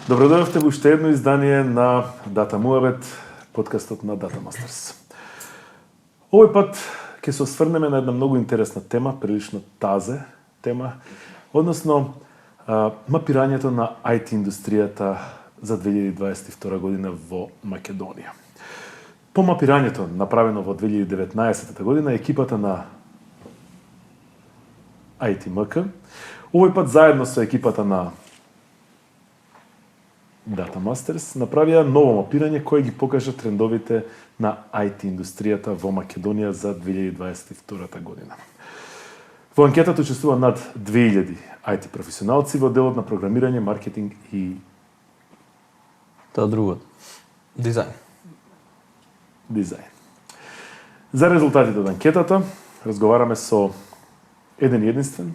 Добродојавте во уште едно издание на Data Muhabet, подкастот на Data Masters. Овој пат ќе се осврнеме на една многу интересна тема, прилично тазе тема, односно мапирањето на IT индустријата за 2022 година во Македонија. По мапирањето направено во 2019 година, екипата на ITMK, овој пат заедно со екипата на Data Masters направија ново мапирање кое ги покажа трендовите на IT индустријата во Македонија за 2022 година. Во анкетата учествува над 2000 IT професионалци во делот на програмирање, маркетинг и тоа другото. Дизајн. За резултатите од анкетата разговараме со еден единствен,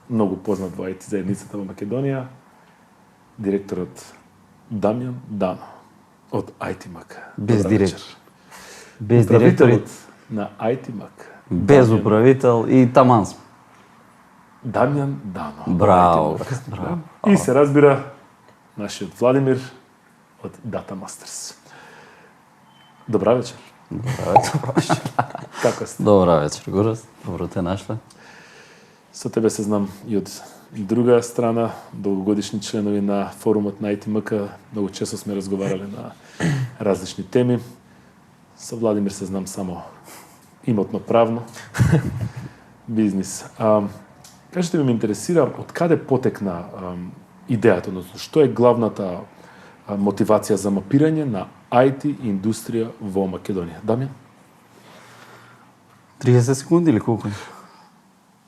многу познат во IT заедницата во Македонија, директорот Дамјан Дано од ITMK. Без директор. Без директорот на ITMK. Без управител и таман сме. Дамјан Дано. Браво. И се разбира нашиот Владимир од Data Masters. Добра вечер. Како сте? Добра вечер, Горас. Добро те нашле. Со тебе се знам и од друга страна, долгогодишни членови на форумот на ITMK, многу често сме разговарале на различни теми. Со Владимир се знам само имотно правно, бизнис. Кажете ми интересира од каде потекна идејата, односно што е главната мотивација за мапирање на IT индустрија во Македонија? Дамјан? 30 секунди или колку?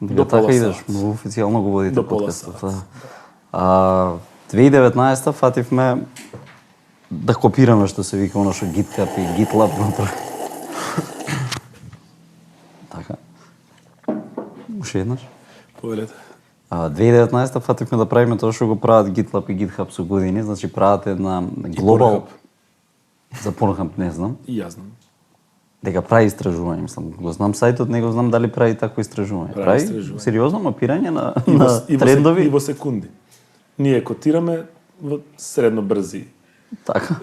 До така пола идеш, сат. многу официјално го водите До пола подкастот. сат. 2019 фативме да копираме што се вика оно што GitHub и GitLab направи. Така. Уште еднаш. Повелете. 2019 фативме да правиме тоа што го прават GitLab и GitHub со години, значи прават една глобал за Pornhub не знам, И јас знам. дека прави истражување, мислам, го знам сајтот, не го знам дали прави такво истражување. Прави Прави истражување. сериозно мапирање на, И на и трендови. и во секунди. Ние котираме во средно брзи Така.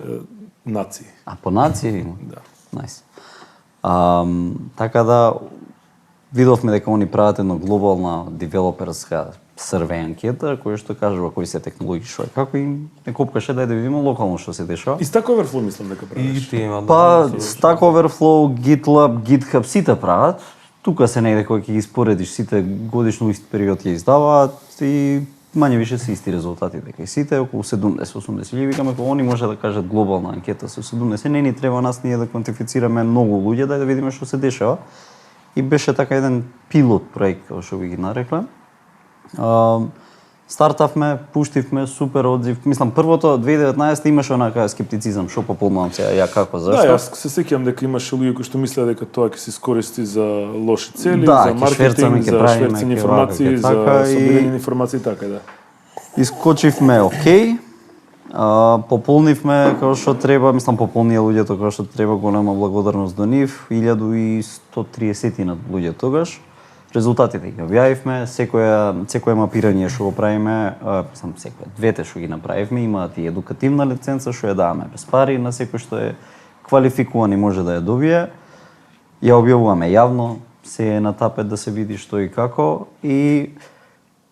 нации. А по нација има? Да. Најс. Така да видовме дека они прават една глобална девелоперска survey анкета која што кажува кои се технологии што е како и не копкаше да видиме локално што се дешава. И Stack Overflow мислам дека правиш. И ти има Па Stack Overflow, GitLab, GitHub сите прават. Тука се негде кој ќе ги споредиш сите годишно ист период ќе издаваат и мање више се исти резултати дека и сите околу 70-80 или викаме кога они може да кажат глобална анкета со 70, не ни треба нас ние да квантифицираме многу луѓе да видиме што се дешава. И беше така еден пилот проект како што би ги нарекле. Стартавме, пуштивме, супер одзив. Мислам, првото 2019 имаше онака скептицизам, што пополнувам сега, ја како, Да, зашто? јас се сеќавам дека имаше луѓе кои што мислеа дека тоа ќе се искористи за лоши цели, Да, за ќе маркетинг, шверцаме, ќе за правиме, шверцање ќе информации, вака, ќе за така и- собирање информации, така да. Искочивме окей, пополнивме како што треба, мислам пополнија луѓето како што треба, голема благодарност до нив, 1130 на луѓе тогаш. Резултатите ги објавивме, секое мапирање што го правиме, мислам двете што ги направивме имаат и едукативна лиценца што ја даваме без пари на секој што е квалификуван и може да ја добие. Ја објавуваме јавно, се е на тапет да се види што и како и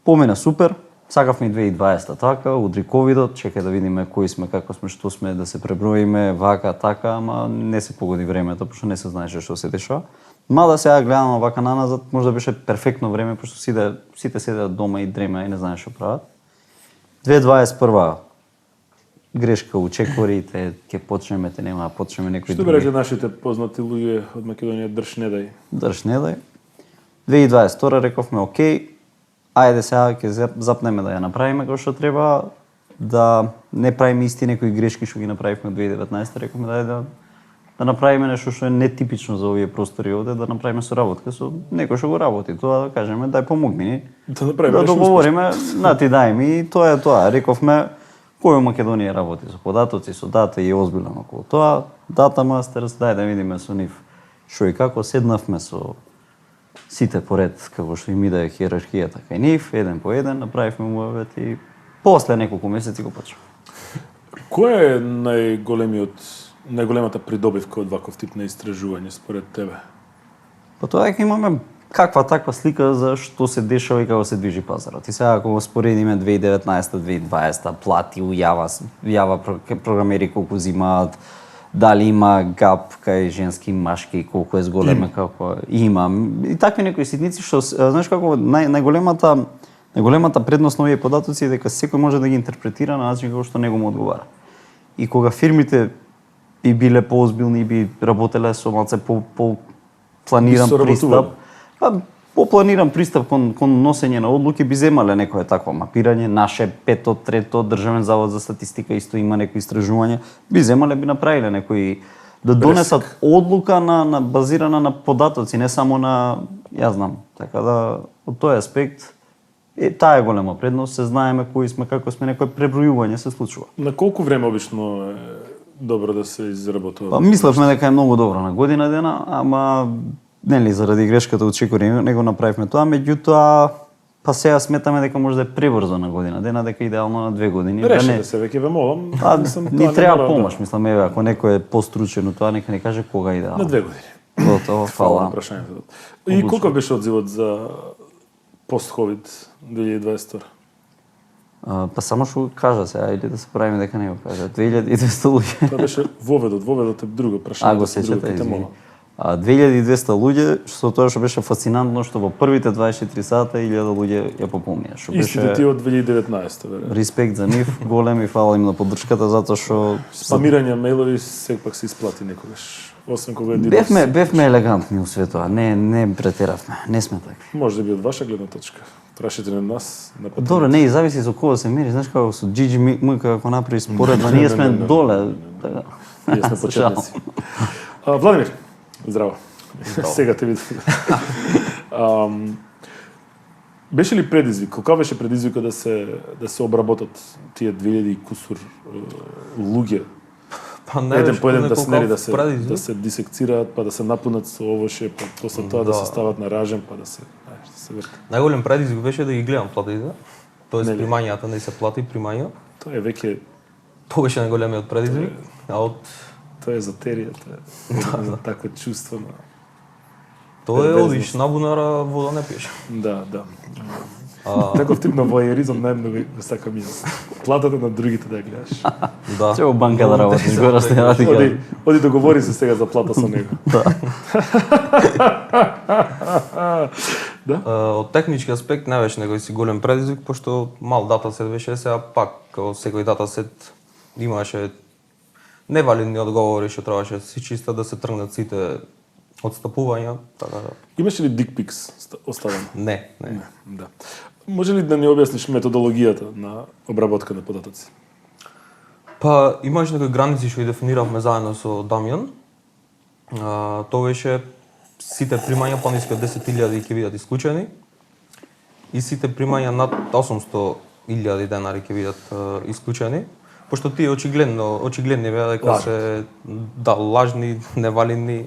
помина супер. Сакавме и 2020 така, удри ковидот, чекај да видиме кои сме, како сме, што сме, да се преброиме, вака, така, ама не се погоди времето, пошто не се знаеше што се дешава. Мада сега гледам вака наназад, можда беше перфектно време, пошто сите седеат дома и дрема и не знаеш што прават. 2021 грешка у чекорите, ќе почнеме, те нема да почнеме некои Што би рекли нашите познати луѓе од Македонија, држ не дај. Држ не дај. 2022 рековме окей, ајде сега ќе запнеме да ја направиме како што треба, да не правиме исти некои грешки што ги направивме 2019, рековме да направиме нешто што е нетипично за овие простори овде, да направиме соработка со некој што го работи. Тоа да кажеме, дај помогни ни. Да направиме Да нешто договориме, на ти дај ми, тоа е тоа. Рековме, кој во Македонија работи со податоци, со дата и е озбилен околу тоа, Data Masters, дај да видиме со нив што и како. Седнавме со сите поред како што им иде хиерархијата кај нив, еден по еден, направивме муавет и после неколку месеци го почнав. Која е најголемата придобивка од ваков тип на истражување според тебе? Па тоа дека имаме каква таква слика за што се дешава и како се движи пазарот. И сега ако го споредиме 2019-2020, плати, јава програмери колку взимаат, дали има гап кај женски и машки, колку е зголема, како има. И такви некои ситници што знаеш како најголемата предност на овие податоци е дека секој може да ги интерпретира на начин како што него му одговара. И кога фирмите би биле поозбилни и би работеле со малце по планиран пристап, по-планиран пристап кон носење на одлуки би земале некое такво мапирање, наше пето, трето, Државен завод за статистика исто има некои истражувања, би земале, би направиле некои да донесат одлука на базирана на податоци, не само на, ја знам, така да од тој аспект таа е голема предност, се знаеме кои сме, како сме, некој пребројување се случува. На колку време обично е добро да се изработува? Па мислевме дека е многу добро на година дена, ама нели заради грешката од Чекори не го направивме тоа, меѓутоа па сега сметаме дека може да е пребрзо на година дена, дека идеално на 2 години. Решете се, веќе ве молам. Ни треба помош, мислам, еве, ако некој е постручен од тоа, нека ни каже кога идеално. На 2 години. Готово, фала. И колку беше одзивот за пост-ковид 2022? Па само што го кажа сега, или да се правиме дека не го кажа. 2200 луѓе. Тоа беше воведот е друго прашање. Го сеќате, извини. 2200 луѓе, што тоа што беше фасцинантно, што во првите 24 сата 1000 луѓе ја пополнија. Што беше истите ти од 2019, веројатно. Респект за нив, голем и фала им на поддршката затоа што спамирање мејлови сепак се исплати некогаш. Освен кога е директ. Бевме елегантни у светот, не претеравме, не сме такви. Може би од ваша гледна точка. Прашите на нас, на патент. Добро, не, и зависи со кого се мери, знаеш како со Джиджи Мика како направи споредба, ние сме доле, така. Ние сме почетници. Владимир, здраво. Сега те видам. Беше ли предизвик? Каква беше предизвика да се обработат тие 2000 и кусур луѓе? Па еден по еден да се нели да се дисекцираат, па да се напунат со овоше, па после тоа да се стават на ражен, па да се врка. Најголем предизвик беше да ги гледам платите. Тоест примањата не се плати примања. Тоа е веќе Тоа беше најголемиот предизвик. Тоа е затеријата. На такво чувство на тоа е одиш на бунара, вода не пиеш. Да. Таков тип на војеризам најмногу го сакам јас. Платата на другите да ја гледаш. Да. Че во банка да работиш, го растеа ти. Оди договори се сега за плата со него. Да. Од технички аспект не беше некој си голем предизвик, пошто мал датасет беше, сега пак како секој датасет имаше невалидни одговори што требаше да се чиста, да се тргнат сите отстапувања, така да. Имаше ли dick pics оставено? Не. Да. Може ли да ни објасниш методологијата на обработка на податоци? Па имаше некои граници што ги дефиниравме заедно со Дамјан. Тоа беше сите примања пониски од 10.000 ќе бидат исклучени и сите примања над 800.000 денари ќе бидат исклучени, пошто тие очигледни беа дека се лажни, невалидни.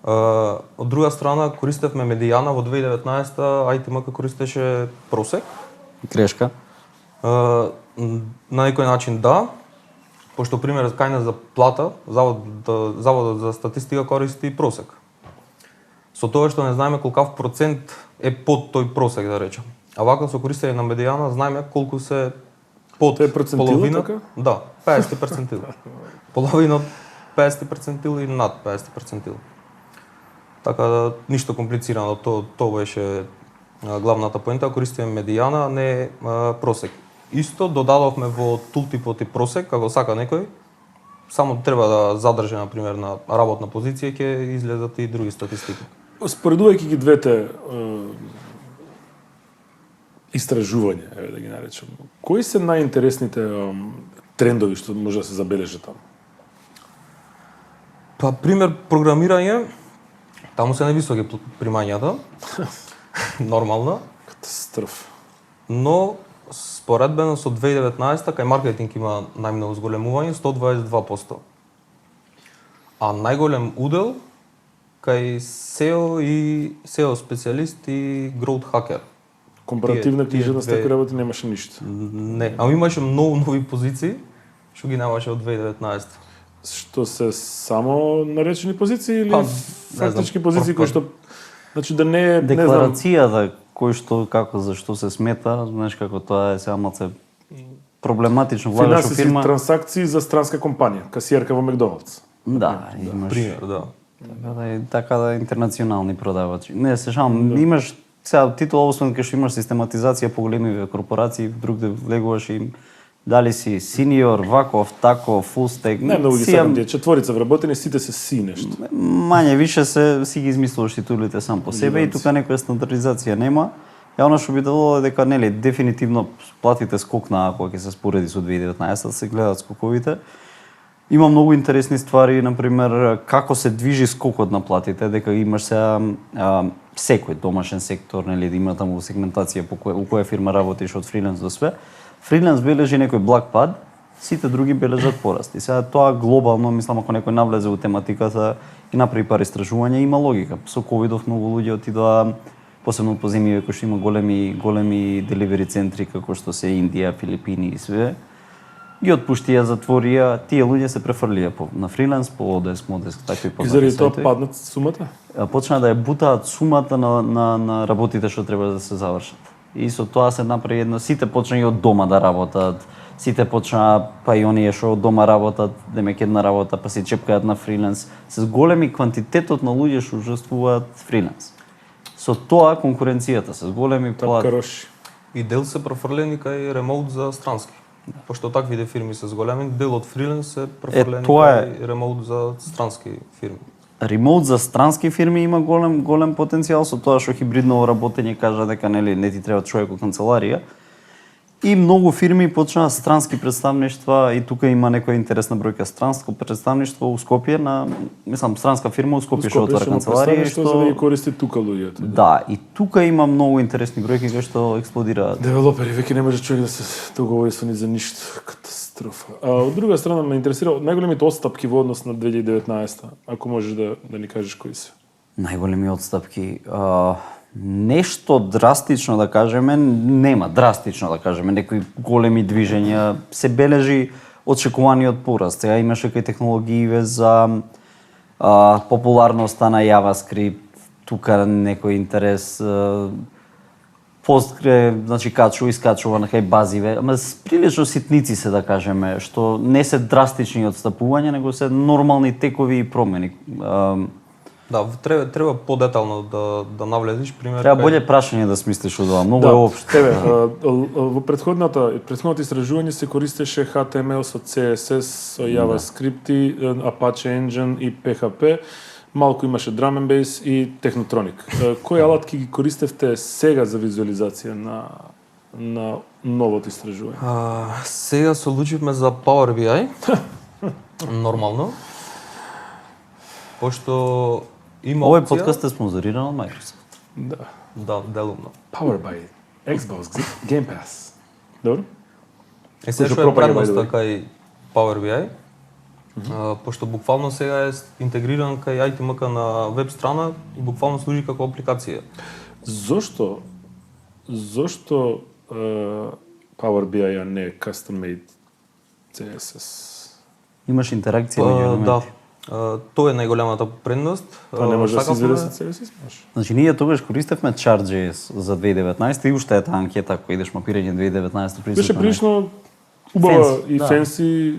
Од друга страна користевме медијана во 2019, ITMK користеше просек. Грешка. На некој начин да, пошто пример кај нас за плата, Заводот за статистика користи просек. Со тоа што не знаеме колкав процент е под тој просек, да речем. А вака со користење на медијана знаеме колку се под половина. Така? Да, 50%. Половина од 50% и над 50%. Така да ништо комплицирано, тоа беше главната поента, користиме медијана, а не просек. Исто додадовме во тултипот и просек, како сака некој, само треба да задржи на пример на работна позиција ќе излезат и други статистики. Споредувајќи ги двете истражувања, еве да ги наречам. Кои се најинтересните трендови што може да се забележи таму? Па пример програмирање, таму се највисоки примањата. Нормално. Катастроф. Но споредбено со 2019 кај маркетинг има најмногу зголемување, 122%. А најголем удел кај SEO и SEO специјалист и growth hacker. Компаративна книжевност, тако работи немаше ништо. Не, ама имаше многу нови позиции што ги немаше од 2019. Што се само наречени позиции или Па, фактички не знам, позиции кои што значи да не е, не знам, Декларацијата кој што како зашто се смета, знаеш како тоа е сега малце проблематично влагаш во финансиски фирма. трансакции за странска компанија, касиерка во Макдоналдс. Да, имаш Пример, да. така да интернационални продавачи. Не, се шалам, имаш сега титула освен кај што имаш систематизација по големи корпорации, другде влегуваш и дали си сениор, ваков, таков, фул стек. Најмногу ги сакам тие четворица вработени, сите се си нешто. Мање више се си ги измислуваш титулите сам по себе и тука некоја стандардизација нема. Ја она што би делало е дека нели дефинитивно платите скокна кога ќе се спореди со 2019, се гледаат скоковите. Има многу интересни ствари, на пример како се движи скокот на платите, дека имаш сега секој домашен сектор, нели да има таму сегментација по у која фирма работиш од фриленс до све. Фриленс бележи некој благ пад, сите други бележат пораст. И сега тоа глобално, мислам ако некој навлезе во тематиката и направи пар истражувања, има логика. Со ковидов многу луѓе отидоа посебно по земји кои што има големи деливери центри како што се Индија, Филипини и све. Ги отпуштија, затворија, тие луѓе се префрлија на фриленс, по Одес, Модеск, такви И заради тоа паднат сумата? Почна да ја бутаат сумата на работите што треба да се завршат. И со тоа се направи едно, сите почнаа и од дома да работат, сите почнаа, па и оние што од дома работат, демек една работа, па се чепкаат на фриленс, се големи квантитетот на луѓе што учествуваат фриленс. Со тоа конкуренцијата се големи плат. Тапкароши. И дел се префрлени кај ремоут за странски. Пошто таквите фирми се зголемени, дел од фриленс се префрлени кај ремоут за странски фирми. Ремоут за странски фирми има голем потенцијал со тоа што хибридно работење кажа дека нели не ти треба човек во канцеларија. И многу фирми почнаа странски представништва и тука има некоја интересна бројка странско представништво у Скопје на мислам странска фирма у Скопје што отвара канцеларија што за да ги користи тука луѓето. Да, и тука има многу интересни бројки кои што експлодираат. Девелопери веќе не може човек да се договори со ни за ништо. Катастрофа. А од друга страна ме интересира најголемите отстапки во однос на 2019, ако можеш да ни кажеш кои се. Најголеми отстапки, нешто драстично да кажеме, нема драстично да кажеме, некои големи движења, се бележи очекуваниот пораст. Сега имаше кај технологии за популарноста на JavaScript, тука некој интерес, Postgre, значи качува и скачува на кај базиве, ама прилично ситници се да кажеме, што не се драстични отстапувања, него се нормални текови и промени. Да, треба подетално да навлезеш, пример. Треба боле прашање да смислиш од ова, многу Да, е општо. Еве, во претходното истражување се користеше HTML со CSS, со JavaScript, Apache Engine и PHP. Малку имаше Drum and Bass и Technotronic. Кои алатки ги користевте сега за визуализација на новото истражување? Сега се одлучивме за Power BI. Нормално. Пошто има Овој опција... подкаст е спонзориран од Microsoft. Да. Да, делумно. Power by Xbox Game Pass. Добро? Се што е предноста кај Power BI, пошто буквално сега е интегриран кај ITMK на веб страна и буквално служи како апликација. Зошто Power BI не е custom made CSS? Имаш интеракција меѓу елементи. Да. Тоа е најголемата предност. Тоа не може да се изведе Сакавме- со CSS? Може. Значи ние тогаш користевме Chart.js за 2019 и уште е таа анкета која идеш мапирање 2019 Беше прилично убава Фенси, и да. фенси,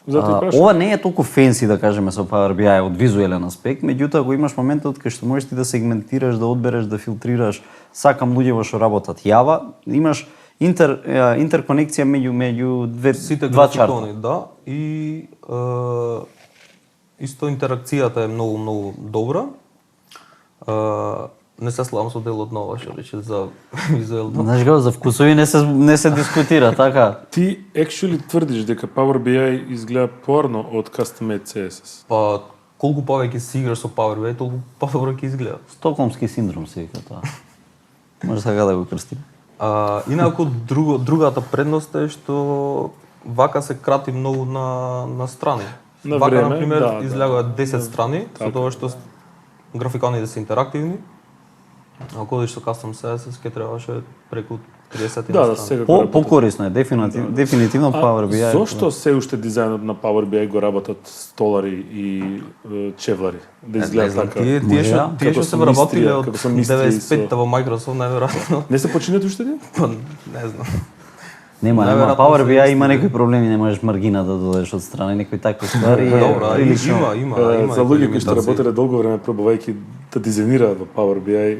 затоа и прашам. Ова не е толку фенси да кажеме со Power BI од визуелен аспект, меѓутоа го имаш моментот кај што можеш ти да сегментираш, да одбереш, да филтрираш, сакам луѓе во што работат Java, имаш интерконекција меѓу сите два чарта. графикони, да, и исто интеракцијата е многу добра. Не се славам со делот на ова што рече за визуелно. Знаеш како за вкусови не се дискутира, така. Ти actually тврдиш дека Power BI изгледа порно од custom made CSS. Па колку повеќе си играш со Power BI, толку подобро ќе изгледа. Стокхолмски синдром се вика тоа. Може така да го крстим. Инаку другата предност е што вака се крати многу на страни. На вака, време, например, да, излегаат 10 страни, со Така. тоа што графиконите се интерактивни. Ако одиш со Custom CSS, ќе требаше преку 30 Да, на страна. секако Покорисно е, дефинитивно Power BI. Зошто се уште дизајнот на Power BI го работат столари и чевлари? Да Не изгледа знам, така. тие Може, што како се со работиле Мистрија, од како со Мистрија и со- 95-та во Microsoft, најверојатно. Не се починат уште ли? Па, не знам. Нема, Најверојатно Power се BI исти, има да. некои проблеми, не можеш маргина да додадеш од страна, некои такви ствари. Добро, прилично. има За луѓе кои што лимитации. работеле долго време пробувајќи да дизајнираат во Power BI,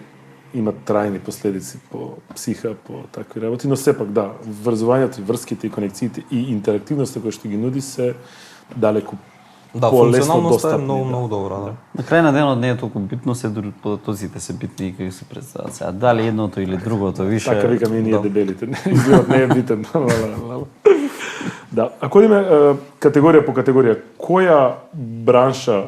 имат трајни последици по психа, по такви работи, но сепак да, врзувањето, врските и конекциите и интерактивноста која што ги нуди се далеку Да, по-лесно функционалноста е достапни, многу, да. многу добра, да. На крај на денот не е толку битно, се дури податоците се битни и како се представат сега. Дали едното или другото више. Така викаме и ние да. дебелите. Изгледат не е битен. Да, ако одиме категорија по категорија, која бранша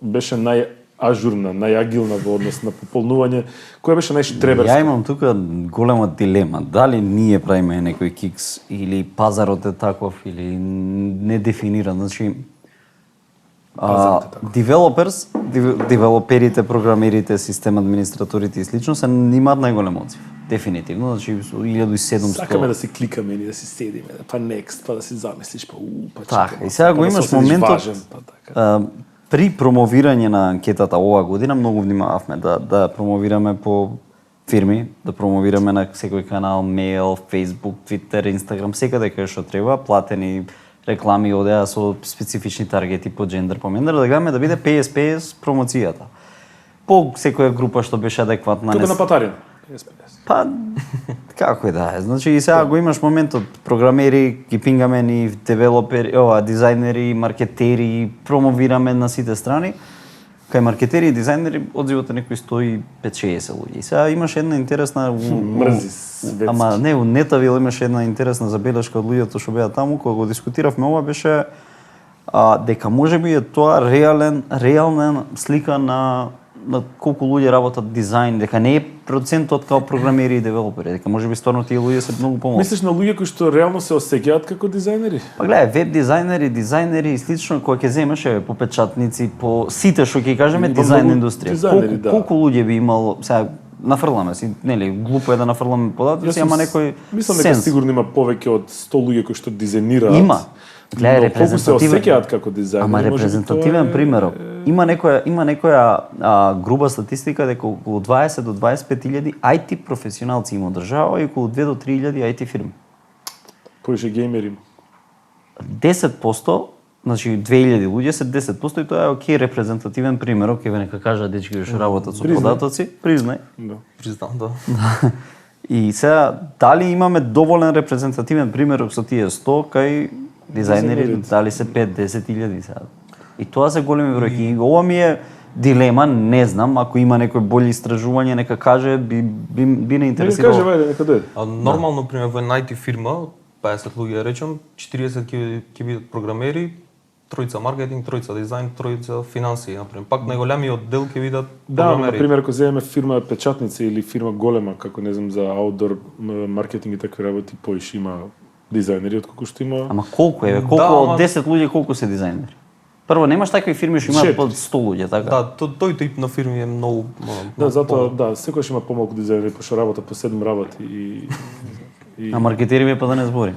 беше најажурна, најагилна во однос на пополнување, која беше најштреберска? Ја имам тука голема дилема. Дали ние правиме некој кикс или пазарот е таков или не дефиниран. Значи, Пазарот е таков. девелоперите, програмерите, систем администраторите и слично се имаат најголем одзив. Дефинитивно, значи со 1700. Сакаме да си кликаме или да си седиме, па next, па да си замислиш, па Така, чекаме, и сега па го да се имаш осетиш моментот, важен, па така. при промовирање на анкетата оваа година многу внимававме да промовираме по фирми, да промовираме на секој канал, мејл, Facebook, Twitter, Instagram, секаде кај што треба, платени реклами одеа со специфични таргети по джендер, по мендер, да гледаме да биде 50-50 промоцијата. По секоја група што беше адекватна. Како на патарина. Па, како и да е. Значи и сега го имаш моментот програмери, ги пингаме ни девелопери, дизајнери, маркетери, промовираме на сите страни. Кај маркетери и дизајнери одзивот е некои 150-60 луѓе. И сега имаш една интересна Мрзи светски. Ама не, у Нетавил имаше една интересна забелешка од луѓето што беа таму, кога го дискутиравме ова беше дека можеби е тоа реална слика на колку луѓе работат дизајн, дека не е процентот као програмери и девелопери, дека можеби стварно тие луѓе се многу помалку. Мислиш на луѓе кои што реално се осеќаат како дизајнери? Па гледај, веб дизајнери и слично кој ќе земеш по печатници, по сите што ќе кажеме Има дизајн многу индустрија. дизајнери, да. Колку луѓе би имало, сега нафрламе си, нели, глупо е да нафрламе податоци, ама некој мислам дека сенс. сигурно има повеќе од 100 луѓе кои што дизајнираат. Има. Гледај, Но колку се репрезентативен. осеќаат како дизајнери? Ама можеби репрезентативен тоа е- примерок. Има некоја груба статистика дека околу 20 до 25.000 IT професионалци има од држава и околу 2 до 3.000 IT фирми. Поише геймери има. 10%, значи 2000 луѓе се 10% и тоа е окей репрезентативен примерок, еве нека кажа дечки што работат со Признај. податоци, признај. Да. Признам, да. И сега дали имаме доволен репрезентативен примерок со тие 100 кај дизајнери, Дизајнерите. дали се 5-10 илјади сега. И тоа се големи бројки. И ова ми е дилема, не знам, ако има некој болј истражување, нека каже, би не Нека интересирало. каже, вајде, нека дојде. А нормално, пример, во една IT фирма, од 50 луѓе речем, 40 ќе бидат програмери, тројца маркетинг, тројца дизајн, тројца финансии, например. Пак најголемиот дел ќе бидат Да, ама, програмери. например, ако земеме фирма печатници или фирма голема, како не знам за аутдор маркетинг и такви работи, поише има дизајнери отколку што има. Ама колку е? Колку Да, од ама- 10 луѓе колку се дизајнери? Прво, немаш такви фирми што имаат Четири. под 100 луѓе, така? Да, тој тип на фирми е многу Да, затоа да, секојаш има помалку дизајнери, пошто работат по 7 работи и А маркетери ме па да не зборим.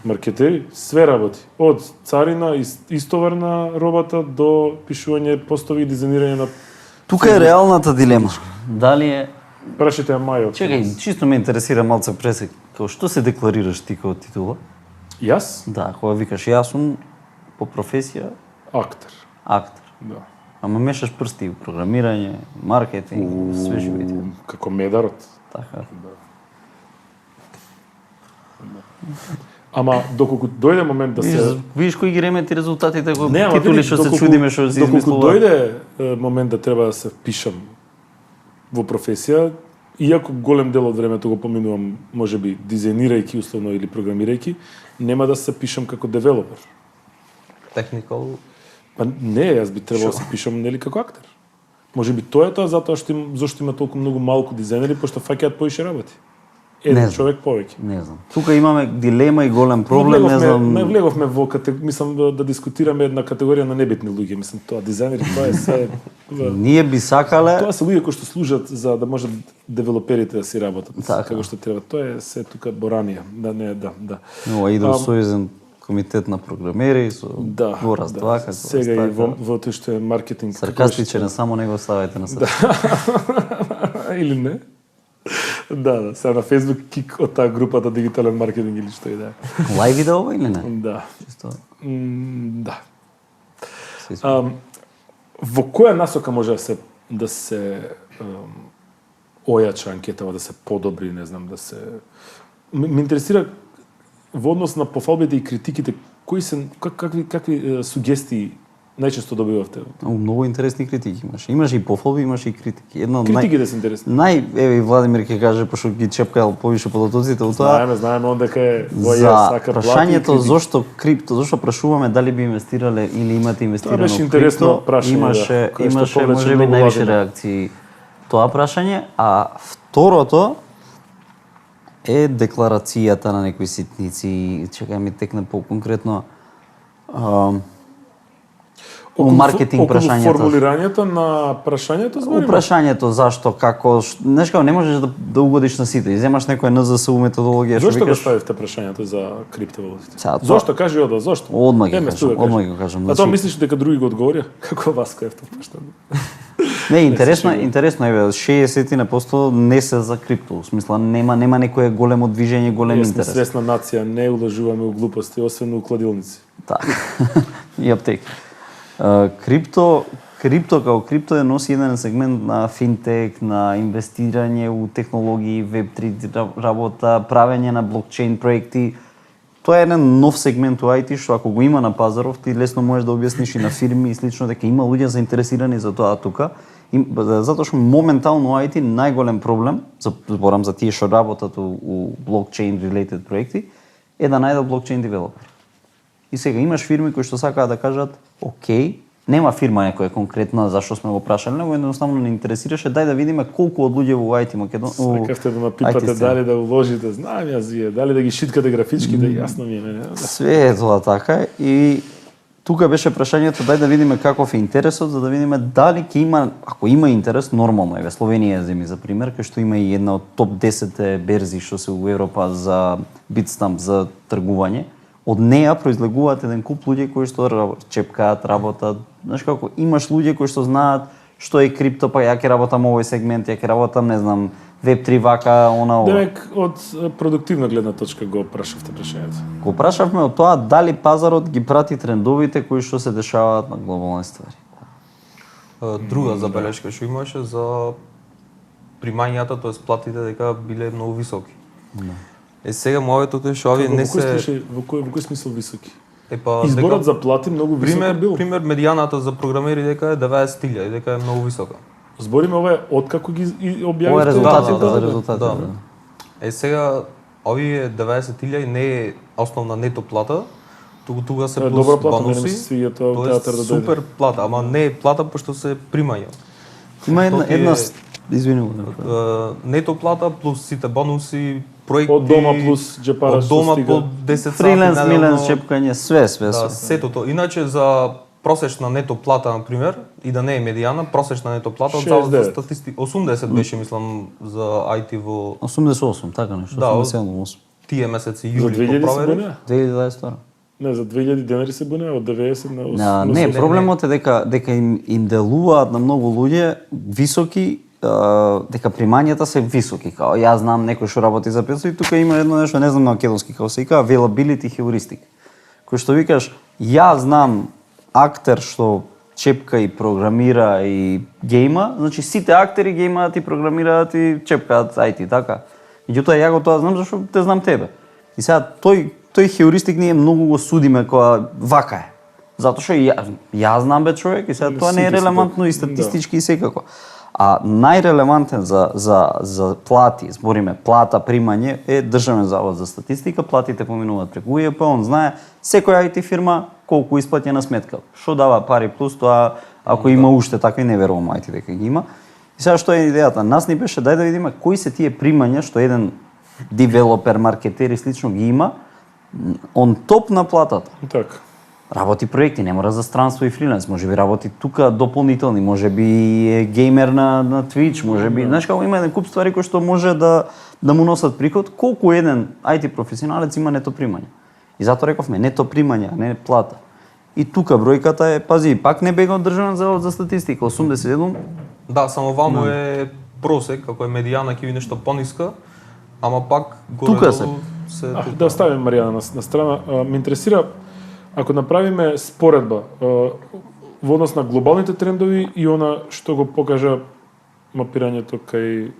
маркетери, све работи. Од царина, истовар на робата до пишување постови и дизајнирање на Тука е реалната дилема. Дали е прашите ја Мајо. Чекај, чисто ме интересира малце пресек. Као што се декларираш ти како титула? Јас? Да, кога викаш јас сум по професија Актер. актер. Да. Ама мешаш прсти, програмирање, маркетинг, све живите. Како медарот. Така. Ама доколку дојде момент да се Видиш кои ги ремети резултатите кои Не, ама титули види, што се доколку- чудиме што се Доколку измислува. дојде момент да треба да се впишам во професија, иако голем дел од времето го поминувам, можеби дизајнирајќи условно или програмирајќи, нема да се пишам како девелопер. техникал. Па не, јас би требало да се пишам нели како актер. Можеби тоа е тоа затоа што зошто има толку многу малку дизајнери, пошто фаќаат поише работи. еден човек повеќе. Не знам. Тука имаме дилема и голем проблем, не знам. Не влеговме во мислам да дискутираме една категорија на небитни луѓе, мислам тоа дизајнери, тоа е све. Ние би сакале. Тоа се луѓе кои што служат за да можат девелоперите да си работат Така. како што треба. Тоа е се тука боранија. Да. Но иде сојузен комитет на програмери со Гораз 2 како сега и во тој што е маркетинг. Саркастичен, само него ставајте на срце. Или не? Да, сега на Facebook кик од таа групата дигитален маркетинг или што и да е. Лајв иде ова или не? Да. Чисто. Да. Се смејам. Во која насока може да се ојача анкетава, да се подобри, не знам, да се ме интересира во однос на пофалбите и критиките, кои се какви сугестии најчесто добивавте? Многу интересни критики имаше. Имаше и пофалби, имаше и критики. Една од Критиките се интересни. еве и Владимир ќе каже пошто ги чепкал повише податоците од тоа. Знаеме он дека е За сака плати. прашањето зошто крипто, зошто прашуваме дали би инвестирале или имате инвестирано беше во интересно крипто, прашање, имаше кое што повлече можеби многу највише владина. реакции тоа прашање, а второто е декларацијата на некои ситници, чекај ми текне по-конкретно, маркетинг прашањето. Формулирањето на прашањето збориме? Прашањето зашто, како, знаеш како, не можеш да угодиш на сите. Земаш некоја НЗСУ методологија, што Зошто го викаш, ставивте прашањето за криптовалутите? Сега, тоа- Зошто? Кажи одма, зошто? Одма ги Еме, кажам, стуга одма кажи. ги кажам. А тоа Значи- мислиш дека други го одговорија? Како вас кој е тоа прашање? Не, интересно е, 60% не се за крипто. В смисла, нема некое големо движење, голем Јас сме интерес. свесна нација, не уложуваме у глупости, освен у кладилници. Така. И аптеки. Крипто како крипто носи еден сегмент на финтек, на инвестирање у технологии, Web3 работа, правење на блокчейн проекти. Тоа е еден нов сегмент у IT што ако го има на пазаров, ти лесно можеш да објасниш и на фирми и слично дека има луѓе заинтересирани за тоа тука. Затоа што моментално у IT најголем проблем, зборам за тие што работат у блокчейн related проекти, е да најдат блокчейн девелопер. И сега имаш фирми кои што сакаат да кажат, окей, нема фирма некоја конкретна зашто сме го прашале, него едноставно не интересираше, дај да видиме колку од луѓе во IT Македонија. Сакавте да напипате дали да уложите, знаам јас вие, дали да ги шиткате графички, да јасно ми е мене. Све е тоа така и тука беше прашањето дај да видиме каков е интересот, за да видиме дали ќе има, ако има интерес, нормално е. Словенија земи за пример, кај што има и една од топ 10 берзи што се у Европа за Bitstamp за тргување. Од неја произлегуваат еден куп луѓе кои што чепкаат, работат. Знаеш како, имаш луѓе кои што знаат што е крипто, па ја ќе работам овој сегмент, ја ќе работам, не знам, Web3 вака, она ова. Демек, од продуктивна гледна точка го прашавте прашањето. Го прашавме од тоа дали пазарот ги прати трендовите кои што се дешаваат на глобални ствари. Друга забелешка што имаше за примањата, тоест платите дека биле многу високи. Сега моето е што овие не се Во кој смисол високи? дека Изборот за плати многу висок бил. пример медијаната за програмери дека е 90.000 и дека е многу висока. Збориме ова е откако ги објавивте. Ова е резултатите, да, за резултатите. Да. Сега овие 90.000 не е основна нето плата, тука се Тоа е плюс добра плата, мене ми бонуси. се свиѓа тоа во Тоа е театар да дојде. супер плата, ама не е плата пошто се примања. Има Тоа една е- извини. Нето плата плюс сите бонуси, проекти Од дома плюс джепара од што дома стига. по 10 сати Фриленс, неделно. миленс, чепкање, све. Да, сето тоа. Иначе за просечна нето плата на пример и да не е медијана, просечна нето плата од Завод за 69. статистика 80 беше мислам за IT во 88, така нешто, Да, 88. тие месеци За јули 2000 се провери. бунеа? 2022. Не, за 2000 денари се бунеа од 90 на 80. Не, проблемот е дека им делуваат на многу луѓе високи, дека примањата се високи. Као јас знам некој што работи за 500 и тука има едно нешто, не знам на македонски како се вика, availability heuristic. Кој што викаш, јас знам актер што чепка и програмира и гейма, значи сите актери геймаат и програмираат и чепкаат IT, така. Меѓутоа ја го тоа знам зашто те знам тебе. И сега тој хеуристик ние многу го судиме која вака е. Затоа што ја знам бе човек и сега тоа не е Сите се релевантно и така. статистички и секако. А најрелевантен за плати, збориме плата, примање е Државен завод за статистика, платите поминуваат преку УЈП, он знае секоја IT фирма колку исплатена сметка. Што дава пари плюс тоа, ако има уште така и не верувам IT дека ги има. И сега што е идејата? Нас ни беше дај да видиме кои се тие примања што еден девелопер, маркетер и слично ги има он топ на платата. Така. Работи проекти, не мора за странство и фриленс, може би работи тука дополнителни, може би е геймер на Twitch, може би, знаеш како има еден куп ствари кои што може да му носат приход, колку еден IT професионалец има нето примање. И затоа рековме нето примање, а не плата. И тука бројката е, пази, пак не бега од Државен завод за статистика, 87. Да, само ваму е просек, ако е медијана ќе ви нешто пониска, ама пак Тука се. Да оставим Маријана на страна. Ме интересира, ако направиме споредба во однос на глобалните трендови и она што го покажа мапирањето кај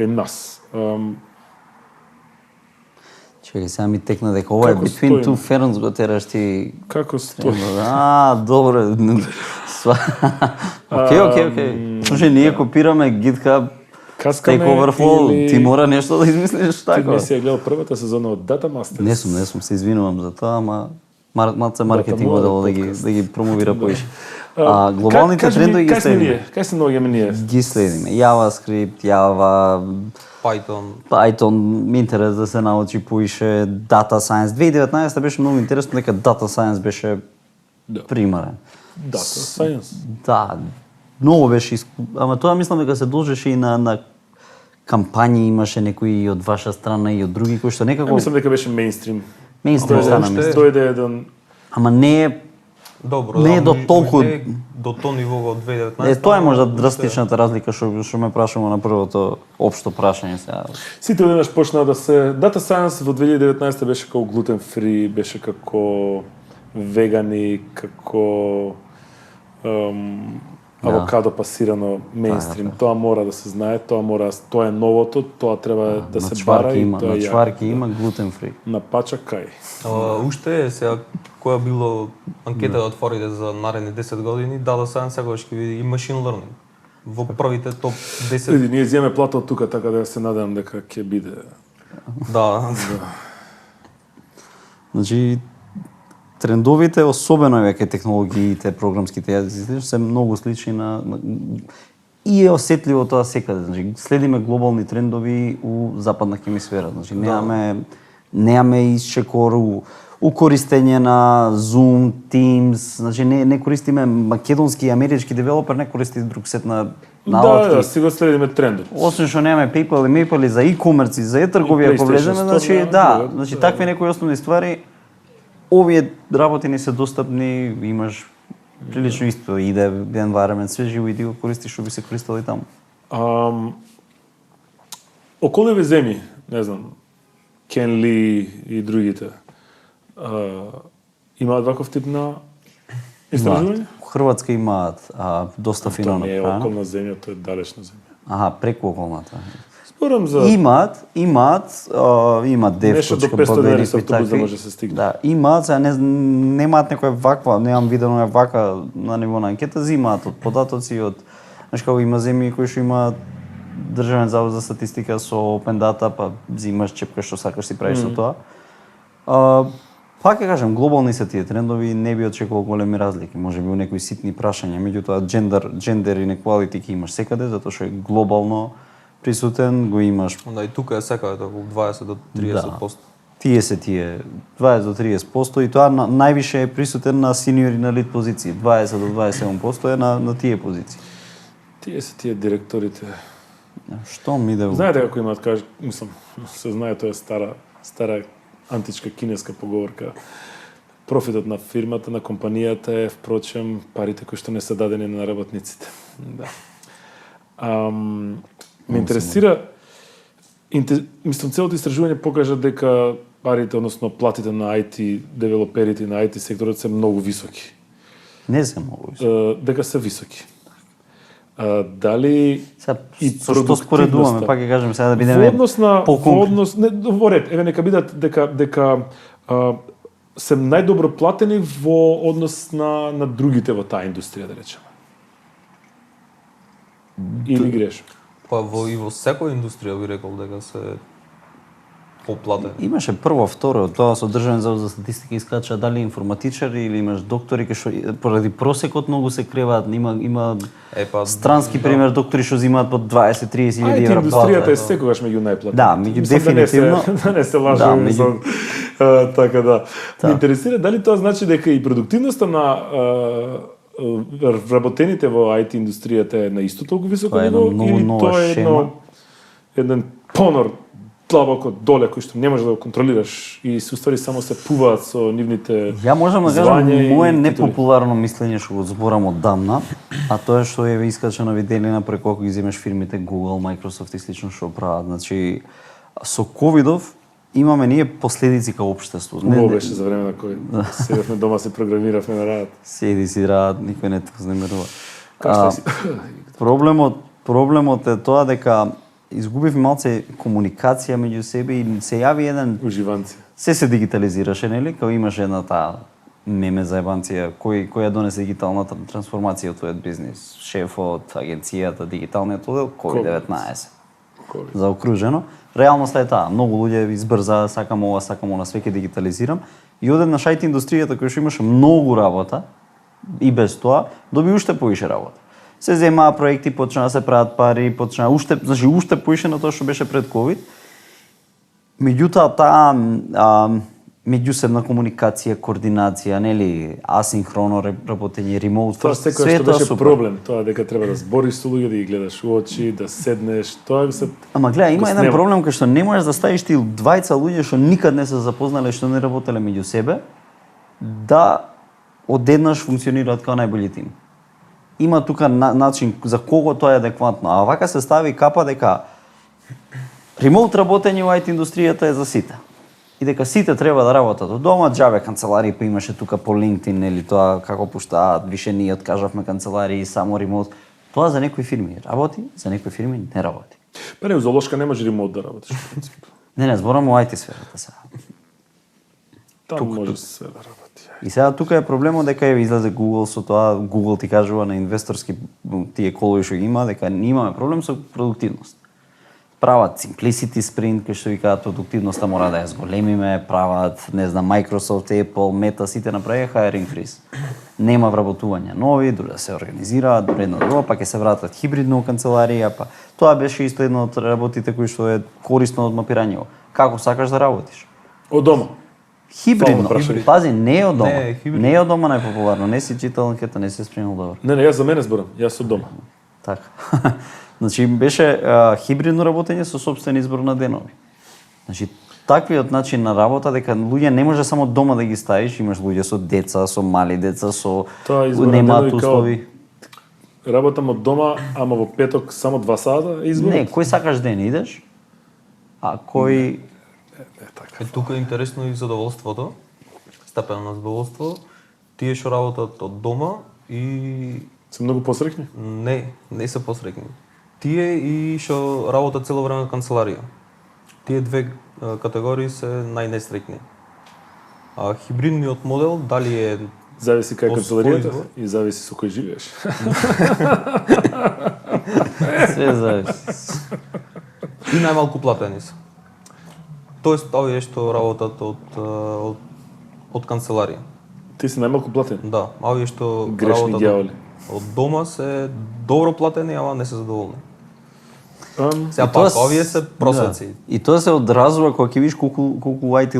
нас. Чекај, сега ми текна дека ова е Како Between стои? Two Ferns го тераш ти. Како стои? Добро. Окей. Слушај, ние копираме GitHub, Каскаме Stack Overflow, или- ти мора нешто да измислиш Ти така. не си ја гледал првата сезона од Data Masters? Не сум, се извинувам за тоа, ама малце маркетинг моја одело подкаст. да ги промовира поише. Глобалните Кажи ми, трендови ги кај сме следиме. ние? Кај се наоѓаме ние? Ги следиме. JavaScript, Java, Python, ми интерес да се научи поише, Data Science. 2019 беше многу интересно дека Data Science беше примарен. Data Science. Да, многу беше, ама тоа мислам дека се должеше и на кампањи, имаше некои и од ваша страна и од други кои што некако Мислам дека беше мејнстрим. мејнстрим стана, уште- мислам. Дојде еден Ама не е Добро, Не е до толку- не е до тоа ниво од 2019. тоа е можда ама драстичната разлика што ме прашамо на првото општо прашање сега. Сите веднаш почнаа да се Data Science во 2019 беше како глутен фри, беше како вегани, како авокадо пасирано мејнстрим. Тоа мора да се знае, тоа е новото, тоа треба да се бара и тоа на е јако. чварки има глутен фри. На пача кај. Уште е сега која било анкета да отворите за наредни 10 години, Data Science секогаш ќе види и machine learning. Во првите топ 10. Види, ние земе плата од тука, така да се надевам дека ќе биде. Да. Значи трендовите, особено веќе технологиите, програмските јазици, се многу слични и е осетливо тоа секаде. Значи следиме глобални трендови у западна хемисфера. Значи немаме исчекор у користење на Zoom, Teams, значи не користиме македонски и амерички девелопер, не користи друг сет на алатки. Да, си го следиме трендот. Освен што немаме PayPal и MayPal и за e-commerce и за e-трговија, ако PlayStation влеземе, Store, значи да, значи такви некои основни ствари, овие работи не се достапни, имаш прилично исто иде environment, све живо и ти го користиш што би се користел и таму. Околеве земји, не знам, Кен Ли и другите, имаат ваков тип на истражување? Хрватска имаат доста фино Тоа не е направено. околна земја, тоа е далечна земја. Аха, преку околната. Спорам за Имаат Нешто до 500 денари со автобус да може се стигне. Да, имаат, сега немаат некоја ваква, немам видено вака на ниво на анкета, зимаат од податоци, од, знаеш како има земји кои што имаат Државен завод за статистика со Open Data, па зимаш чепкаш што сакаш си правиш со тоа. Пак ќе кажам, глобални се тие трендови, не би очекувал големи разлики, можеби у некои ситни прашања, меѓутоа gender inequality ќе имаш секаде, затоа што е глобално присутен, го имаш. Да, и тука е секаде околу 20 до 30%. Тие 20 до 30% и тоа највише е присутен на сениори на лид позиции, 20 до 27% е на тие позиции. Тие се тие директорите. Што ми иде? Знаете како имаат, мислам, се знае, тоа е стара античка кинеска поговорка. Профитот на фирмата, на компанијата е, впрочем, парите кои што не се дадени на работниците. Да. Ме интересира, мислам, целото истражување покажа дека парите, односно платите на IT девелоперите и на IT секторот се многу високи. Не се многу. Дека се високи. Дали Сега, и со што споредуваме, пак ќе кажем сега да бидеме во однос во ред, еве нека бидат дека се најдобро платени во однос на другите во таа индустрија, да речеме. Или грешам? Па и во секоја индустрија би рекол дека се поплатен. Имаше прво, второ, тоа со Државен завод за статистика искача дали информатичари или имаш доктори кои што поради просекот многу се креваат, има странски пример доктори што земаат по 20-30 илјади евра плата. Индустријата е секогаш меѓу најплатените. Да, меѓу дефинитивно. Да не се лаже, Да, мислам. Така да. Ме интересира дали тоа значи дека и продуктивноста на вработените во IT индустријата е на исто толку високо Тоа е ниво една многу или нова тоа е еден понор длабоко доле кој што не можеш да го контролираш и се уствари само се пуваат со нивните Ја можам да кажам звања и мое титули. непопуларно мислење што го зборам оддамна, а тоа е што е искачено виделина преку кога ги земеш фирмите Google, Microsoft и слично што прават. Значи со ковидов имаме ние последици као општество. Убаво беше за време на кој седевме дома се програмиравме на работа. Седи си рад, никој не те вознемерува. Како што си? Проблемот е тоа дека изгубив малце комуникација меѓу себе и се јави еден Уживанци. се дигитализираше, нели? Као имаше една таа меме заебанција кој ја донесе дигиталната трансформација од твојот бизнис, шефот, агенцијата, дигиталниот оддел, COVID-19. Заокружено. Реалноста е таа. Многу луѓе избрза, сакам ова, сакам она, све ќе дигитализирам. И одеднаш IT индустријата која што имаше многу работа и без тоа, доби уште поише работа. Се земаа проекти, почна да се прават пари, почна уште поише на тоа што беше пред ковид. Меѓутоа таа меѓусебна комуникација, координација, нели, асинхроно работење, ремоут, Тоа секој што беше проблем, тоа дека треба да збориш со луѓе, да ги гледаш у очи, да седнеш, тоа се. Ама гледа, има го еден снема. проблем кај што не можеш да ставиш ти двајца луѓе што никад не се запознале, што не работеле меѓу себе, да одеднаш функционираат као најбољи тим. Има тука начин за кого тоа е адекватно, а вака се стави капа дека ремоут работење во IT индустријата е за сите. И дека сите треба да работат од дома, џабе канцеларии па имаше тука по LinkedIn или тоа како пуштаат, више ние откажавме канцеларии, само ремоут. Тоа за некои фирми работи, за некои фирми не работи. Па не, у Золошка не може ремоут да работиш, во принцип. Не, зборам о IT сферата сега. Таму може се да работи. И сега тука е проблемот дека ја излезе Google со тоа, Google ти кажува на инвесторски тие колови што ги има, дека имаме проблем со продуктивност. Прават simplicity sprint, кој што викаат продуктивноста мора да ја зголемиме, прават, не знам, Microsoft, Apple, Meta, сите направија hiring freeze. Нема вработување нови, да се организираат, едно друго, па ќе се вратат хибридно у канцеларија, па тоа беше исто едно од работите кои што е корисно од мапирањето. Како сакаш да работиш? Од дома. Хибридно. Прашали. Пази, не е од дома. Не, хибридно. Не е од дома најпопуларно, не си читал анкета, не си спремил добро. Не, јас за мене зборам, јас од дома. Така. Значи беше хибридно работење со сопствен избор на денови. Значи таквиот начин на работа дека луѓе не може само дома да ги ставиш, имаш луѓе со деца, со мали деца, со Тоа избор на немаат денови као- услови. Работам од дома, ама во петок само 2 сата избор. Не, кој сакаш ден идеш, а кој Е, тука е интересно и задоволството, степен на задоволство. Тие што работат од дома и Се многу посрекни. не се посрекни. Тие и што работат цело време на канцеларија. Тие две категории се најнестрекни. А хибридниот модел дали е Зависи кај По канцеларијата свој избор. и зависи со кој живееш. све зависи. и најмалку платени се. Тоест овие што работат од канцеларија. Ти си најмалку платен. Да, а овие што Грешни работат ѓаволи. од дома се добро платени, ама не се задоволни. Сега И тоа пак, овие се просеци. Да. И тоа се одразува кога ќе видиш колку IT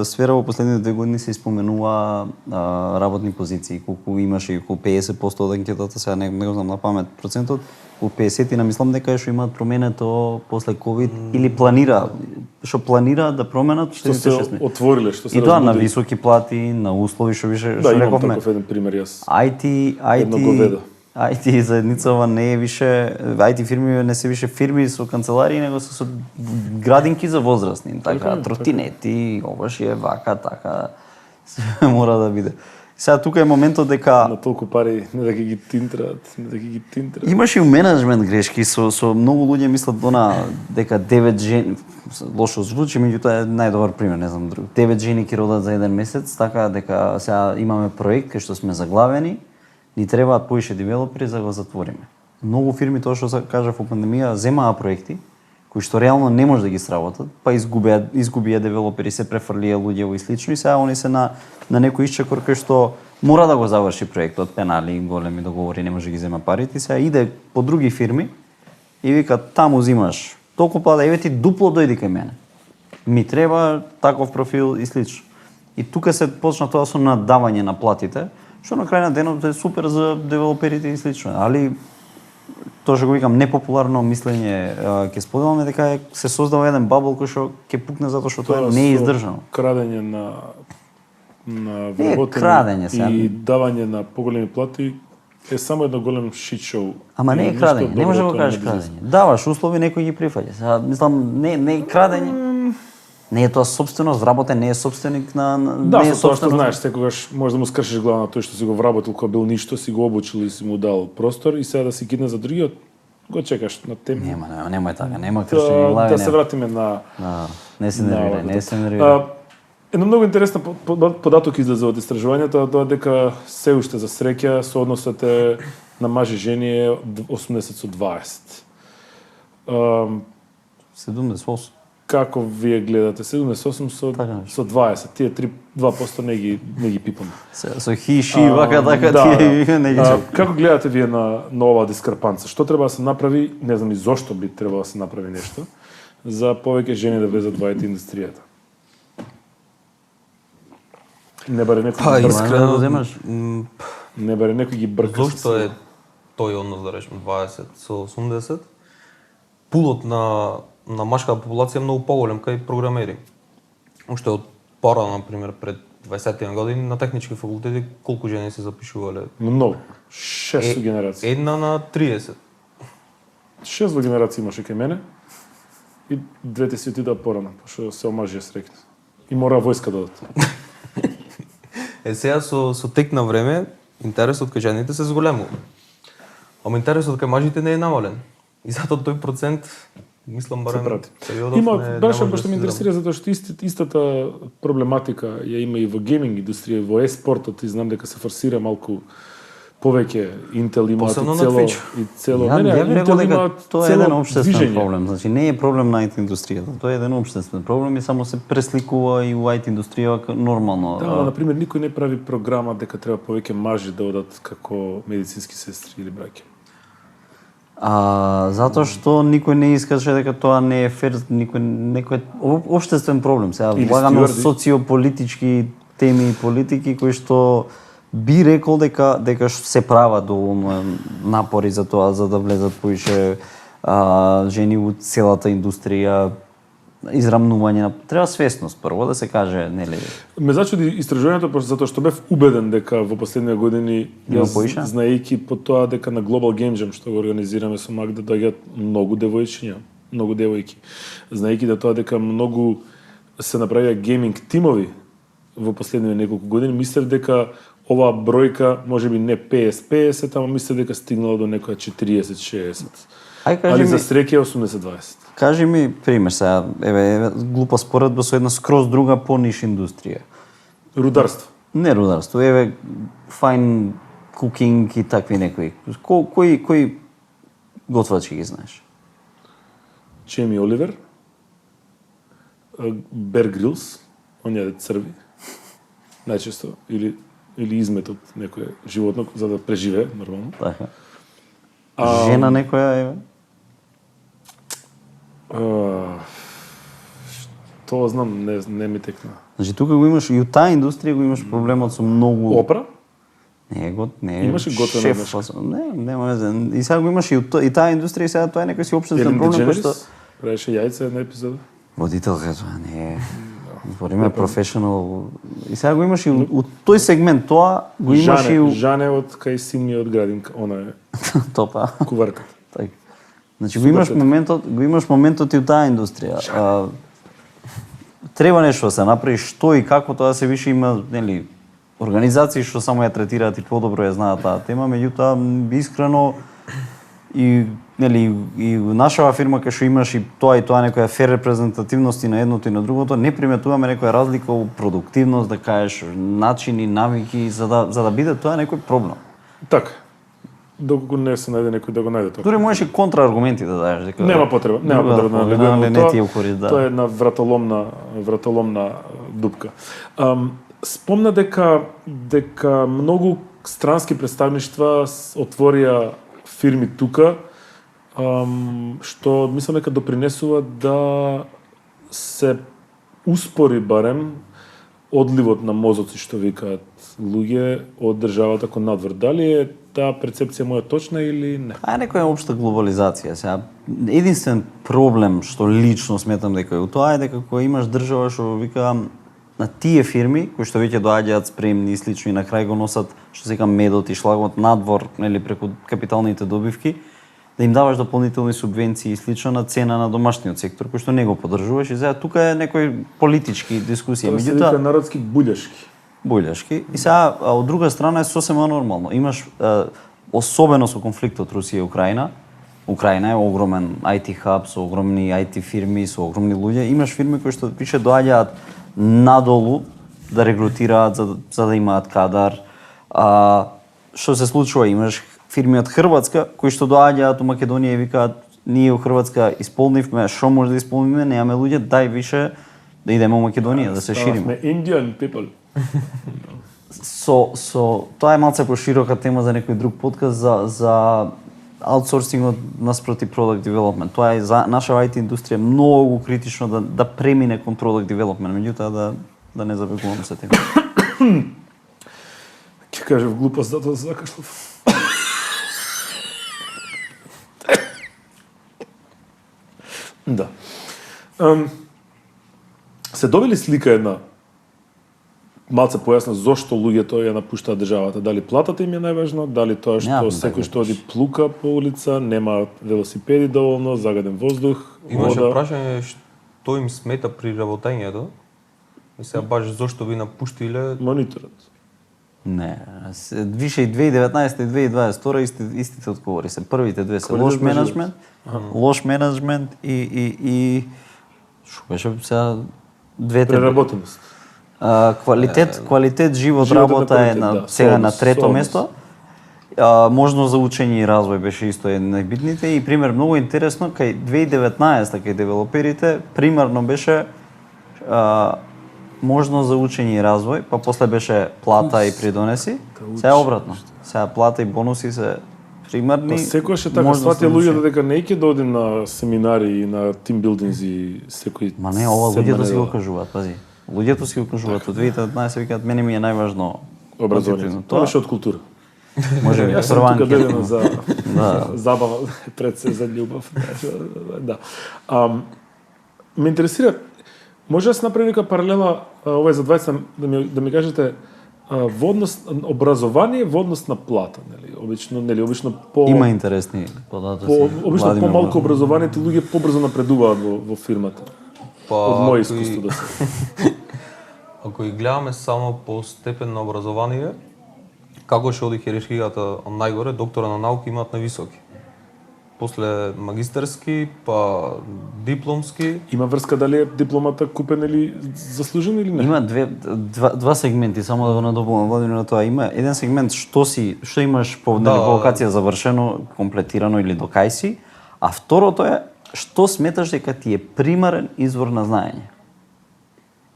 сфера во последните 2 години се испоменува работни позиции, колку имаше и околу 50% од анкетата, сега не го знам на памет процентот, околу 50 на мислам дека што имаат променето после ковид или планираат да променат Што следните 6 се месеци. отвориле, што се И тоа на разбудили. високи плати, на услови што више Да, што имам рековме. таков еден пример јас. Едно IT говедо. IT заедницава не е више IT фирми не се више фирми со канцеларии, него се со градинки за возрастни, така тротинети, оваш е вака така. Мора да биде. Сега тука е моментот дека На толку пари не да ги тинтраат, не да ги тинтраат. имаш и у менеджмент грешки со многу луѓе мислат дека 9 жени лошо звучи, меѓутоа е најдобар пример, не знам друг. 9 жени ќе родат за еден месец, така дека сега имаме проект кај што сме заглавени, ни требаат поише девелопери за да го затвориме. Многу фирми тоа што се кажа во пандемија земаа проекти кои што реално не може да ги сработат, па изгубија девелопери, се префрлија луѓе и слично и сега они се на некој исчекор кај што мора да го заврши проектот, пенали, големи договори, не може да ги зема парите, сега иде по други фирми и вика таму зимаш толку плата, еве ти дупло дојди кај мене. Ми треба таков профил и слично. И тука се почна тоа со надавање на платите, што на крај на денот е супер за девелоперите и слично. Али тоа што го викам непопуларно мислење ќе споделаме дека се создава еден бабл кој што ќе пукне затоа што тоа не е издржано. Крадење на крадење сега. и давање на поголеми плати е само едно голем шит шоу. Ама не е крадење, не може да го кажеш крадење. Даваш услови, некој ги прифаќа. Сега мислам не е крадење. Не е тоа собственост, вработен не е собственик на Да, не е со тоа што знаеш, секогаш може да му скршиш глава на тој што си го вработил кога бил ништо, си го обучил и си му дал простор и сега да си кидне за другиот, го чекаш на тем. Нема така, нема кршење глави. Да се вратиме на не се нервира. Едно многу интересно податок излезе од истражувањето, тоа дека се уште за среќа соодносот е на мажи и жени е 80 со 20. 78. Како вие гледате 78 со 20? Тие 2% не ги пипаме. Со хиши вака така тие не ги чекам. Како гледате вие на оваа дискрепанца? Што треба да се направи? Не знам и зошто би требало да се направи нешто за повеќе жени да влезат во IT индустријата. Не баре некој искрено да земаш. Не баре некој ги брка. Зошто е тој однос да речеме 20 со 80? Пулот на машката популација е многу поголем кај програмери. Уште од пора, например, пред 20 години на технички факултети колку жени се запишувале? Многу. 6 генерации. Една на 30. 6 генерации имаше кај мене и двете си отидаа порано, пошто се омажија срекна. И мора војска да одат. Сега со тек на време интересот кај жените се зголемува. Ама интересот кај мажите не е намален. И затоа тој процент мислам барем периодов има не баш може што да ме се интересира затоа што истата проблематика ја има и во гейминг индустрија, во еспортот и знам дека се форсира малку повеќе Intel има Посебно на цело Twitch. и цело. Ја би рекол дека има тоа е еден цело општествен движење. проблем. Значи не е проблем на IT индустријата. Тоа е еден општествен проблем и само се пресликува и во IT индустријата нормално. Да, на пример никој не прави програма дека треба повеќе мажи да одат како медицински сестри или браќа. Затоа што никој не искаше дека тоа не е фер, некој општествен проблем. Сега Или влагаме стюарди. социополитички теми и политики кои што би рекол дека се прават доволно напори за тоа за да влезат повише жени во целата индустрија, израмнување на треба свесност прво да се каже, нели. Ме зачуди истражувањето затоа што бев убеден дека во последните години Има поише? знаејќи по тоа дека на Global Game Jam што го организираме со Магда доаѓаат многу девојчиња, многу девојки. Знаејќи да тоа дека многу се направија гейминг тимови во последните неколку години, мислев дека оваа бројка можеби не 50-50, ама мислев дека стигнала до некоја 40-60. Али за среќа 80-20. Кажи ми пример сега, еве глупа споредба со една скроз друга пониш индустрија. Рударство. Не рударство, еве fine cooking и такви некои. Кои готвачи ги знаеш? Чеми Оливер, Бер Грилс, он јаде црви, најчесто, или измет од некој животно за да преживее нормално. Така. Жена некоја еве? Тоа знам, не ми текна. Значи тука го имаш и у таа индустрија го имаш проблемот со многу Опра? Не е Имаше готвена шеф, нешка. нема везе. И сега го имаш и таа индустрија, и сега тоа е некој си општествен Елен проблем кој што Дедженерис? Правеше јајца една епизода? водителка тоа не е. Збориме професионал. И сега го имаш и у тој сегмент тоа го имаш и у Жане од кај син ми од градинка, она е топа. куварката. Така. Значи го имаш моментот и у таа индустрија. Треба нешто да се направи, што и како тоа се више има, нели, организации што само ја третираат и подобро ја знаат таа тема, меѓутоа искрено и нели и нашава фирма кај што имаш и тоа некоја фер репрезентативност и на едното и на другото, не приметуваме некоја разлика во продуктивност, да кажеш начини, навики за да биде тоа некој проблем. Така. доколку не се најде некој да го најде тоа. Дури можеш и контрааргументи да даеш, дека Нема потреба да навлегуваме во не ти тоа. е корис, да. Тоа е една вратоломна дупка. Спомна дека многу странски представништва отворија фирми тука, што мислам дека допринесува да се успори барем одливот на мозоци, што викаат луѓе од државата кон надвор. Дали е таа перцепција моја точна или не? А некоја општа глобализација. Сега единствен проблем што лично сметам дека е у тоа е дека кога имаш држава што вика на тие фирми кои што веќе доаѓаат спремни и слично и на крај го носат што се вика медот и шлагот надвор, нели преку капиталните добивки, да им даваш дополнителни субвенции и слично на цена на домашниот сектор кој што не го поддржуваш и сега тука е некој политички дискусија. Тоа се вика народски булјашки. Булјашки. И сега од друга страна е сосема нормално. Имаш особено со конфликтот Русија и Украина. Украина е огромен IT хаб со огромни IT фирми, со огромни луѓе. Имаш фирми кои што пише доаѓаат надолу да регрутираат за да имаат кадар. Што се случува? Имаш фирми од Хрватска кои што доаѓаат у Македонија и викаат ние у Хрватска исполнивме, што може да исполниме, немаме луѓе, дај више да идеме у Македонија, да се шириме. Indian people. Тоа е малце поширока тема за некој друг подкаст за аутсорсингот наспроти product development. Тоа е за наша IT индустрија многу критично да премине кон product development, меѓутоа да не забегувам се тема. Ќе кажев глупост затоа закашлав. Да. Се добили слика една малце појасна зошто луѓето ја напуштаат државата. Дали платата им е најважно, дали тоа што секој што оди плука по улица, нема велосипеди доволно, загаден воздух, Имаше вода. прашање што им смета при работењето. И сега баш зошто ви напуштиле? Мониторот. Не, више и 2019 и 2022 истите одговори се. Првите две се лош менеджмент и што беше сега двете Преработеност. Квалитет живот работа е на сега на трето место. Можност за учење и развој беше исто еден најбитните и пример многу интересно кај 2019 кај девелоперите примерно беше можност за учење и развој, па после беше плата и придонеси. Сега обратно. Сега плата и бонуси се примерни. Па секојаш е така сватија луѓето дека не ќе дојде на семинари и на тимбилдингзи и секој. Ма не, ова луѓето си го кажуваат, пази. Луѓето си го кажуваат од 2019 викаат мене ми е најважно образованието. Тоа беше од култура. Може би Јас сум тука прванки. бедено за забава пред се за љубов. Да. Ме интересира, може да се направи нека паралела ова е за 20 да ми кажете во однос образование во однос на плата, нели? Обично по Има интересни податоци. Обично помалку образованите луѓе побрзо напредуваат во фирмата. Од моје искуство да се. Ако ги гледаме само по степен на образование, како ќе оди хиерархијата од најгоре, доктора на науки имаат највисоки. После магистерски, па дипломски. Има врска дали е дипломата купен или заслужен или не? Има два сегменти, само да го надополнам Владимир на тоа. Има еден сегмент што имаш по квалификација завршено, комплетирано или до кај си, а второто е што сметаш дека ти е примарен извор на знаење.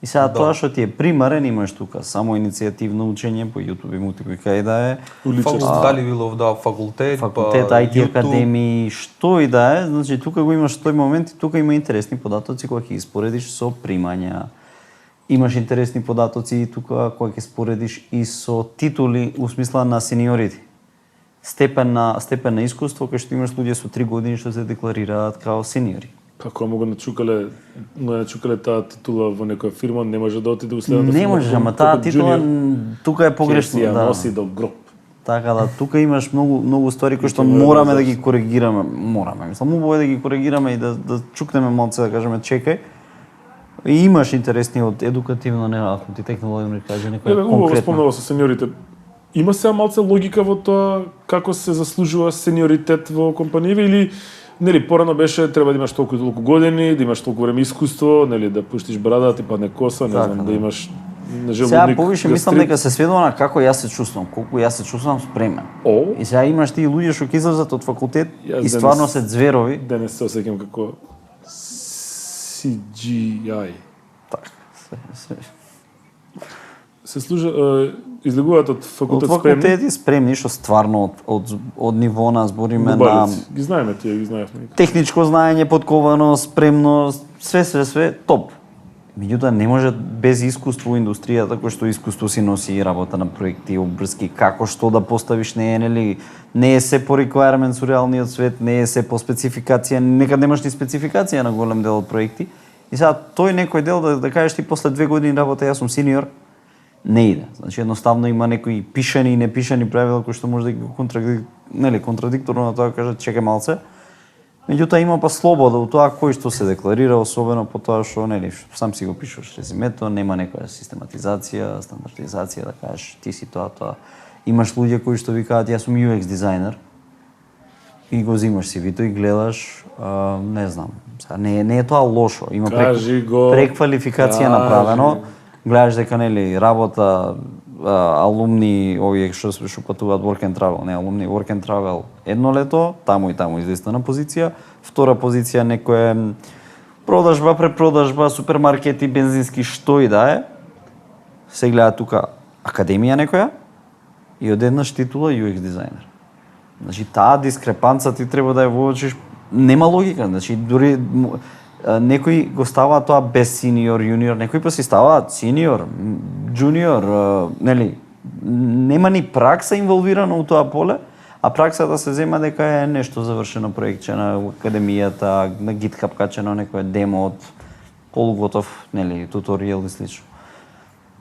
И сега тоа што ти е примарен имаш тука само иницијативно учење по YouTube и мултипли кај да е. Дали било факултет, IT академии, што и да е, значи тука го имаш тој момент и тука има интересни податоци кога ќе испоредиш со примања. Имаш интересни податоци тука кога ќе споредиш и со титули у смисла на сениорити. Степен на искуство кај што имаш луѓе со 3 години што се декларираат као сениори. Како му го начукале таа титула во некоја фирма, не може да отиде во следната фирма. Не може, ама таа титула тука е погрешно, да. Ќе носи до гроб. Така да, тука имаш многу ствари кои што мораме да ги коригираме, мислам убаво да ги коригираме и да чукнеме малце да кажеме чекај. И имаш интересни од едукативно ако ти технологија каже некоја конкретна. Убаво спомнава со сениорите. Има сега малце логика во тоа како се заслужува сениоритет во компанијава или нели порано беше треба да имаш толку години, да имаш толку време искуство, нели да пуштиш брада, ти падне коса, не знам, да имаш на Сега желудник, повише мислам гастрит. дека се сведува на како јас се чувствам, колку јас се чувствам спремен. О, И сега имаш тие луѓе што ќе излезат од факултет Јас и денес- стварно се зверови. денес се осеќам како CGI. Така, се. Се служа, излегуваат од Од факултет спремни. факултети спремни што стварно од ниво на збориме на Глобалици. Ги знаеме тие, ги знаевме. техничко знаење, подкованост, спремност, све топ. Меѓутоа не може без искуство во индустријата, кој што искуство си носи и работа на проекти, обврски, како што да поставиш, не е нели, не е се по requirement со реалниот свет, не е се по спецификација, некад немаш ни спецификација на голем дел од проекти. И сега тој некој дел да кажеш ти после 2 години работа јас сум сениор, не иде. Значи едноставно има некои пишани и непишани правила кои што може да ги контрадикторно на тоа да кажат чекај малце. Меѓутоа има па слобода у тоа кој што се декларира, особено по тоа што нели сам си го пишуваш резимето, нема некоја систематизација, стандардизација да кажеш ти си тоа. Имаш луѓе кои што викаат јас сум UX дизајнер и го зимаш CV-то и гледаш, не знам, сега не е тоа лошо, има Кажи го. преквалификација Кажи. направено, гледаш дека нели работа алумни овие што патуваат work and travel, не алумни work and travel едно лето, таму и таму известна позиција, втора позиција некоја продажба, препродажба, супермаркети, бензински, што и да е. Се гледа тука академија некоја и одеднаш титула UX дизајнер. Значи таа дискрепанца ти треба да ја воочиш, нема логика, значи дури некои го ставаат тоа без сениор, јуниор, некои па си ставаат сениор, джуниор, нели, нема ни пракса инволвирана у тоа поле, а праксата се зема дека е нешто завршено проектче на академијата, на GitHub качено некој демо од полуготов, нели, туторијал и слично.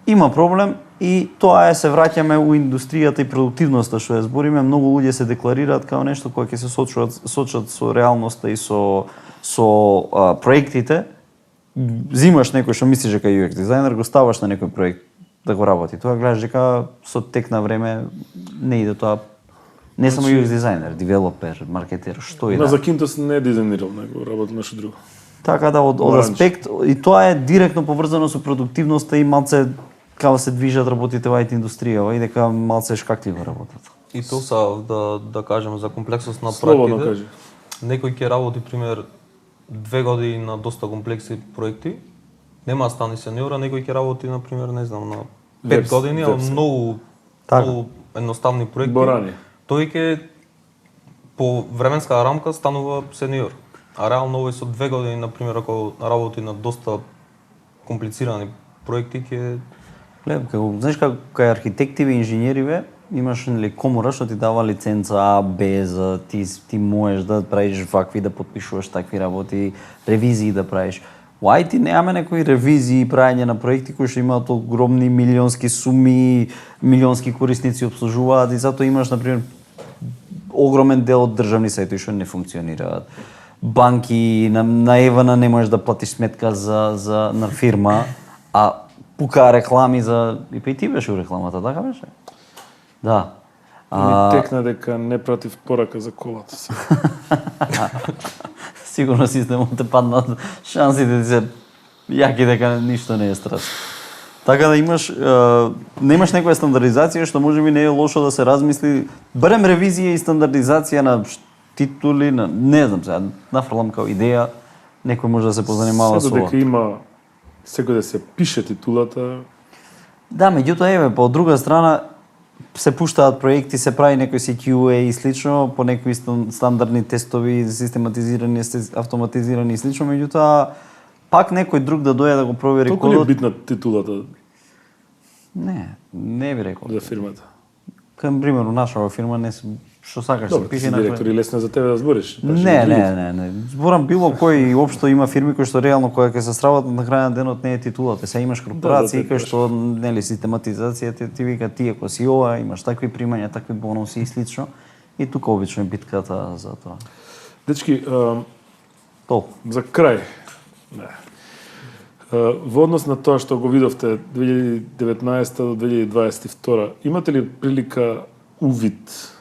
Има проблем и тоа е се враќаме у индустријата и продуктивноста што ја збориме, многу луѓе се декларираат како нешто кое ќе се сочат со реалноста и со проектите. Зимаш некој што мислиш дека е UX дизајнер, го ставаш на некој проект да го работи. Тоа гледаш дека со тек на време не иде тоа. Не само UX дизајнер, девелопер, маркетер, што и На да. Закинтос не е дизајнирал, него работи нешто друго. Така да од Оранж. аспект и тоа е директно поврзано со продуктивноста и малце како се движат работите во IT индустријава и дека малце шкакливо работат. И тоа са да кажем за комплексност на Слободно проектите. кажи. Некој ќе работи пример 2 години на доста комплексни проекти, нема да стане сениор, а некој ќе работи на пример, не знам, на 5 години, а веб-сайт. Така. многу едноставни проекти. Борани. Тој ќе по временска рамка станува сениор. А реално овој со 2 години, на пример, ако работи на доста комплицирани проекти, ќе Гледам, знаеш како кај архитективе и инженериве имаш нели комора што ти дава лиценца А, Б за ти можеш да правиш вакви, да подпишуваш такви работи, ревизии да правиш. Во IT немаме некои ревизии и правење на проекти кои што имаат огромни милионски суми, милионски корисници обслужуваат и затоа имаш на пример огромен дел од државни сајтови што не функционираат. Банки на Евана не можеш да платиш сметка на фирма, а пука реклами за и ти беше у рекламата, така беше? Да. Ми текна дека не пратив порака за колата си. Сигурно системот те паднат шансите ти се јаки дека ништо не е страшно. Така да немаш некоја стандардизација што можеби не е лошо да се размисли, барем ревизија и стандардизација на титули, не знам сега, нафрлам као идеја, некој може да се позанимава со Сега ова. дека има секој да се пише титулата, Да, меѓутоа еве, по друга страна се пуштаат проекти, се прави некој си QA и слично, по некои стандардни тестови, систематизирани, автоматизирани и слично, меѓутоа пак некој друг да дојде да го провери толку ли е кодот. битна титулата Не би рекол. за фирмата? Кај примерно наша фирма не се што сакаш Добро, се ти пише си на директор и лесно е за тебе да збориш. Значи, Не. Зборам било кој општо има фирми кои што реално која ќе се сработат на крај на денот не е титулата. Сега имаш корпорации кои што нели систематизација ти вика ти ако си ова, имаш такви примања, такви бонуси и слично. И тука обично е битката за тоа. Дечки, Толку. за крај. Не. Во однос на тоа што го видовте 2019 до 2022, имате ли прилика увид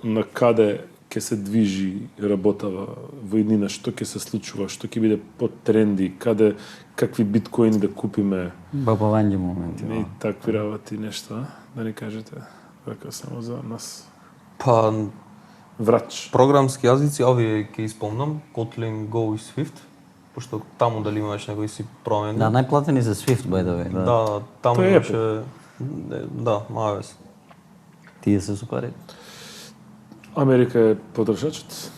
на каде ќе се движи работава во иднина, што ќе се случува, што ќе биде под тренди, каде, какви биткоини да купиме, Бабавање моменти. и такви работи нешто, да ни кажете, така само за нас. Па, Врач. програмски јазици, овие ќе испомнам, Kotlin, Go и Swift, пошто таму дали имаш некои си промени. Да, најплатени за Swift, by the way. Да. Да, таму Тој е имаше... Да, iOS. Тие се супер. Америка е потршачот.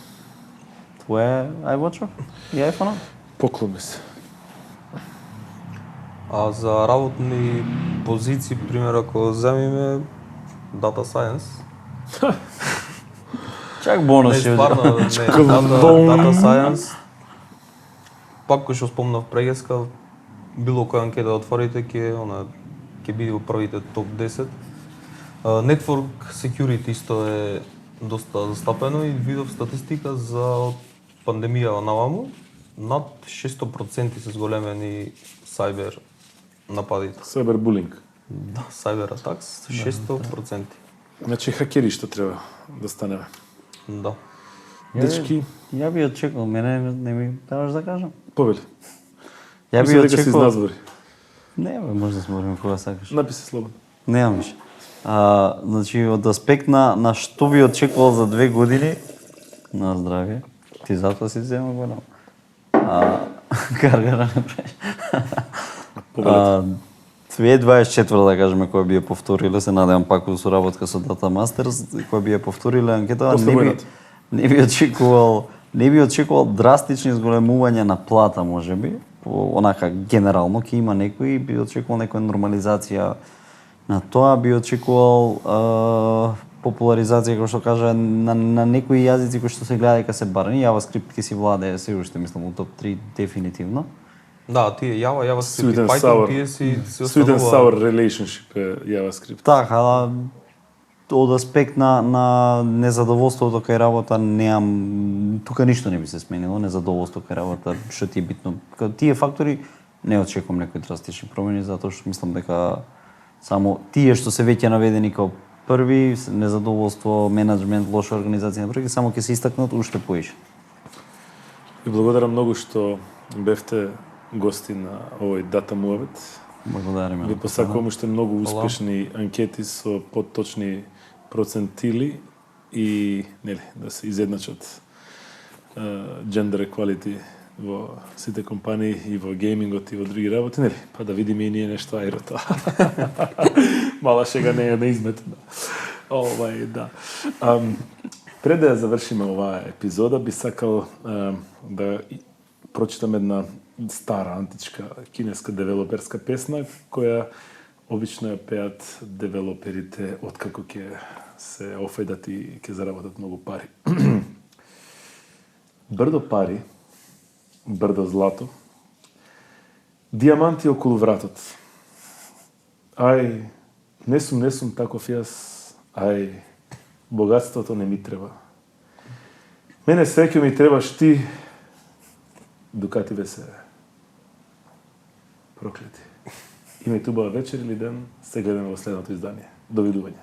Тоа е iWatch и iPhone? Поклон ми се. А за работни позиции, пример, ако земиме Data Science, Чак бонус не, ќе стварно, не, Data Science, пак кој што спомнав прегеска, било која анкета да отворите, ќе биде во првите топ 10. Network Security исто е доста застапено и видов статистика за пандемија наваму, над 600% се зголемени сайбер нападите. Cyberbullying. Да, cyber attacks, 600%. Значи хакери што треба да станеме. Да. Дечки, Ја би очекувал, мене не ми даваш да кажам. повели. Ја би Мислам дека си очекувал. изназбори. Не, бе, може да зборим кога сакаш. Написи слободно. Немам више. Значи, од аспект на што би очекувал за 2 години, на здравје, ти затоа си зема голем. Гаргара не правиш. Повелете. 2024 да кажеме која би ја повториле, се надевам пак во соработка со Data Masters, која би ја повториле анкетата, После војната. не би очекувал драстични зголемување на плата можеби, онака генерално ќе има некои, би очекувал некоја нормализација на тоа, би очекувал популаризација, како што кажа, на некои јазици кои што се гледа дека се барани, JavaScript ќе си владее се уште мислам во топ 3 дефинитивно. Да, тие JavaScript Sweet и and Python, sour. тие си Sweet and sour relationship е JavaScript. Така, од аспект на незадоволството кај работа немам, тука ништо не би се сменило, незадоволство кај работа, што ти е битно. Тие фактори не очекувам некои драстични промени, затоа што мислам дека само тие што се веќе наведени како први, незадоволство, менеджмент, лоша организација на проекти, само ќе се истакнат уште поише. И благодарам многу што бевте гости на овој Data Muhabet. Благодариме. Ви посакувам уште многу успешни анкети со потточни процентили и нели да се изедначат gender equality во сите компании и во геймингот и во други работи, нели? Па да видиме и ние нешто аерото. Мала шега не е неизметна. Да. Пред да ја завршиме оваа епизода, би сакал да прочитам една стара античка кинеска девелоперска песна која обично ја пеат девелоперите откако ќе се офајдат и ќе заработат многу пари. Брдо пари, брдо злато, диаманти околу вратот. Ај, не сум таков јас, ај, богатството не ми треба. Мене среќу ми требаш ти, дукативе се проклети. Имајте убава вечер или ден, се гледаме во следното издание. Довидување.